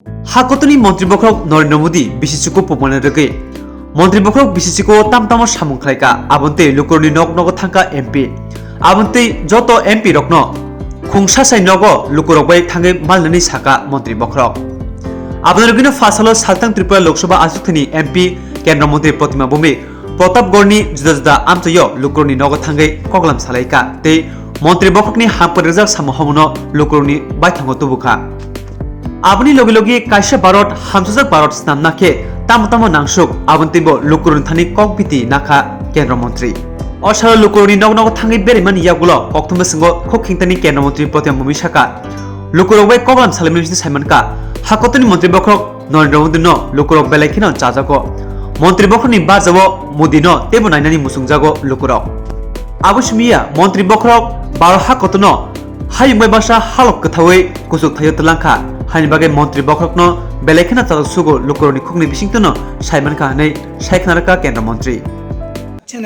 हाकतनि मन्त्री बख्रक नरेन्द्र मोदी बिसिसिको पमने रगे मन्त्री बख्रक बिसिसिको तामताम सामुं खालायका आबन्ते लुकुरनि नक नग थांका एमपि आबन्ते जत एमपि रकन खुंसा साइ नग लुकुरक बाय थांगे मालनानि साका मन्त्री बख्रक आबनरगिनो फासालो सालतां त्रिपुरा लोकसभा आसुकनि एमपि केन्द्र मन्त्री प्रतिमा भूमि प्रतापगढ़नि जुदा जुदा आमचयो लुकुरनि नग थांगे कगलाम सालायका ते मन्त्री बख्रकनि हापर रजाक सामु हमनो लुकुरनि बायथांगो तुबुखा आबनि लगे लगे कायसा भारत हामसुजाक भारत स्नाम नाखे ताम नांसुक आबन्तिबो लुकुरनि थानि ककपिति नाखा केन्द्र मन्त्री असार लुकुरनि नग नग थांगे बेरेमान यागुलो कक्तम सिंगो खखिंतानि केन्द्र मन्त्री प्रतिमा भूमि साका लुकुरक बाय कगलाम सालामनि साइमानका हाकतनि मन्त्री बख्रक नरेन्द्र मोदी नो लुकुरक बेलायखिनो जाजागो मन्त्री बख्रकनि बाजावो मोदी नो तेबो नायनानि मुसुंजागो लुकुरक आबुसमिया मन्त्री बख्रक बारो हाकतनो हायुंबाय बासा हालक कथावै कुसुक थायो तलांखा हानि बागे मन्त्री बख्रकनो बेलायखिना चालक सुगो लुकुरनि खुगनि बिसिंतनो साइमानका नै साइखनारका केन्द्र मन्त्री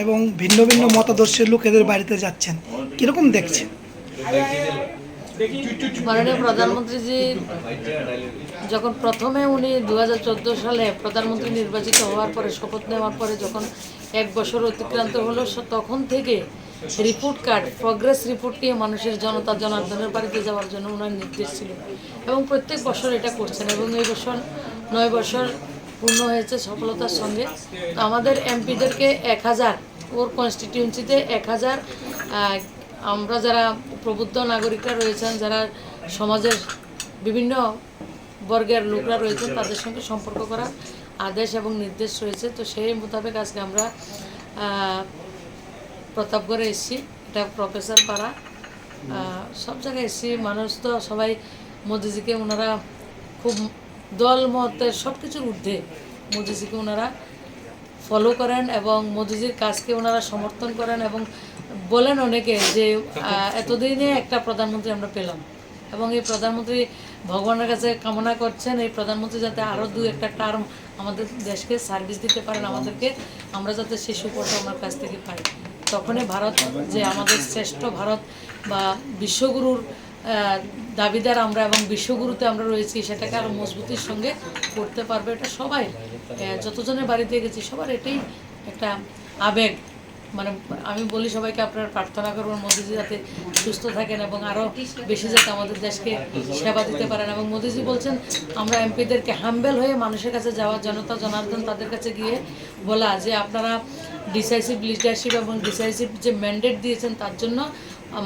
এবং ভিন্ন ভিন্ন মতাদর্শের লোকেদের বাড়িতে যাচ্ছেন কিরকম দেখছেন? মাননীয় প্রধানমন্ত্রীজি যখন প্রথমে উনি 2014 সালে প্রধানমন্ত্রী নির্বাচিত হওয়ার পরে শপথ নেওয়ার পরে যখন 1 বছর অতিক্রান্ত হলো তখন থেকে রিপোর্ট কার্ড প্রগ্রেস রিপোর্ট নিয়ে মানুষের জনতা জনার্দনের বাড়িতে যাওয়ার জন্য ওনার নির্দেশ ছিল এবং প্রত্যেক বছর এটা করছেন এবং এই বছর 9 বছর পূর্ণ হয়েছে সফলতার সঙ্গে। তো আমাদের এমপিদেরকে 1000 ওর কনস্টিটিউয়েন্সিতে 1000 আমরা যারা প্রবুদ্ধ নাগরিকরা রয়েছেন যারা সমাজের বিভিন্ন বর্গের লোকরা রয়েছেন তাদের সঙ্গে সম্পর্ক করার আদেশ এবং নির্দেশ রয়েছে। তো সেই মোতাবেক আজকে আমরা প্রতাপগড়ে এসেছি, এটা প্রফেসর পাড়া, সব জায়গায় এসেছি। মানুষ তো সবাই মোদিজিকে ওনারা খুব দল মতের সব কিছুর ঊর্ধ্বে মোদিজিকে ওনারা ফলো করেন এবং মোদিজির কাজকে ওনারা সমর্থন করেন এবং বলেন অনেকে যে এতদিনে একটা প্রধানমন্ত্রী আমরা পেলাম এবং এই প্রধানমন্ত্রী ভগবানের কাছে কামনা করছেন এই প্রধানমন্ত্রী যাতে আরও 2-1 টার্ম আমাদের দেশকে সার্ভিস দিতে পারেন আমাদেরকে, আমরা যাতে সেই সুফলটা ওনার কাছ থেকে পাই। তখনই ভারত যে আমাদের শ্রেষ্ঠ ভারত বা বিশ্বগুরুর দাবিদার আমরা এবং বিশ্বগুরুতে আমরা রয়েছি সেটাকে আরও মজবুতির সঙ্গে করতে পারবে। এটা সবাই যতজনের বাড়িতে গেছি সবার এটাই একটা আবেগ। মানে আমি বলি সবাইকে আপনারা প্রার্থনা করবেন মোদিজি যাতে সুস্থ থাকেন এবং আরও বেশি যাতে আমাদের দেশকে সেবা দিতে পারেন। এবং মোদিজি বলছেন আমরা এমপিদেরকে হাম্বেল হয়ে মানুষের কাছে যাওয়া, জনতা জনার্দন তাদের কাছে গিয়ে বলা যে আপনারা ডিসাইসিভ লিডারশিপ এবং ডিসাইসিভ যে ম্যান্ডেট দিয়েছেন তার জন্য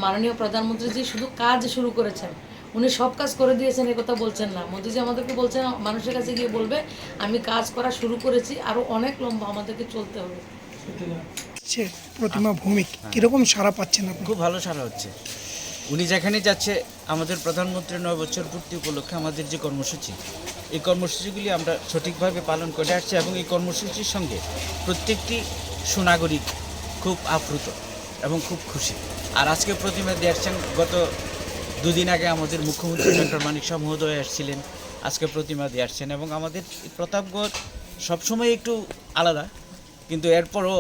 মাননীয় প্রধানমন্ত্রীজি শুধু কাজ শুরু করেছেন, উনি সব কাজ করে দিয়েছেন এ কথা বলছেন না। মোদিজি আমাদেরকে বলছেন মানুষের কাছে গিয়ে বলবে আমি কাজ করা শুরু করেছি, আরও অনেক লম্বা আমাদেরকে চলতে হবে। প্রতিমা ভৌমিক কিরকম সাড়া পাচ্ছেন আপনি? খুব ভালো সাড়া হচ্ছে। উনি যেখানে যাচ্ছে আমাদের প্রধানমন্ত্রীর 9 বছর পূর্তি উপলক্ষে আমাদের যে কর্মসূচি এই কর্মসূচিগুলি আমরা সঠিকভাবে পালন করে আসছি এবং এই কর্মসূচির সঙ্গে প্রত্যেকটি সুনাগরিক খুব আপ্লুত এবং খুব খুশি। আর আজকে প্রতিমা দিয়ে আসছেন, গত 2 দিন আগে আমাদের মুখ্যমন্ত্রী ডক্টর মানিক শাহ মহোদয় আসছিলেন, আজকে প্রতিমা দিয়ে আসছেন এবং আমাদের প্রতাপগড় সবসময় একটু আলাদা কিন্তু এরপরও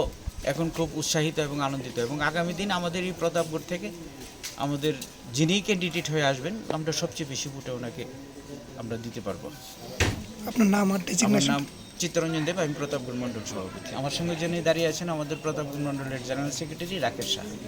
এখন খুব উৎসাহিত এবং আনন্দিত এবং আগামী দিন আমাদের এই প্রতাপগড় থেকে আমাদের যিনি ক্যান্ডিডেট হয়ে আসবেন আমরা সবচেয়ে বেশি ভোটে ওনাকে আমরা দিতে পারবো। আপনার নাম আর ডেজিগনেশন? আমার নাম চিত্তরঞ্জন দেব, আমি প্রতাপগড় মণ্ডল সভাপতি। আমার সঙ্গে যিনি দাঁড়িয়ে আছেন আমাদের প্রতাপগড় মণ্ডলের জেনারেল সেক্রেটারি রাকেশ শাহ।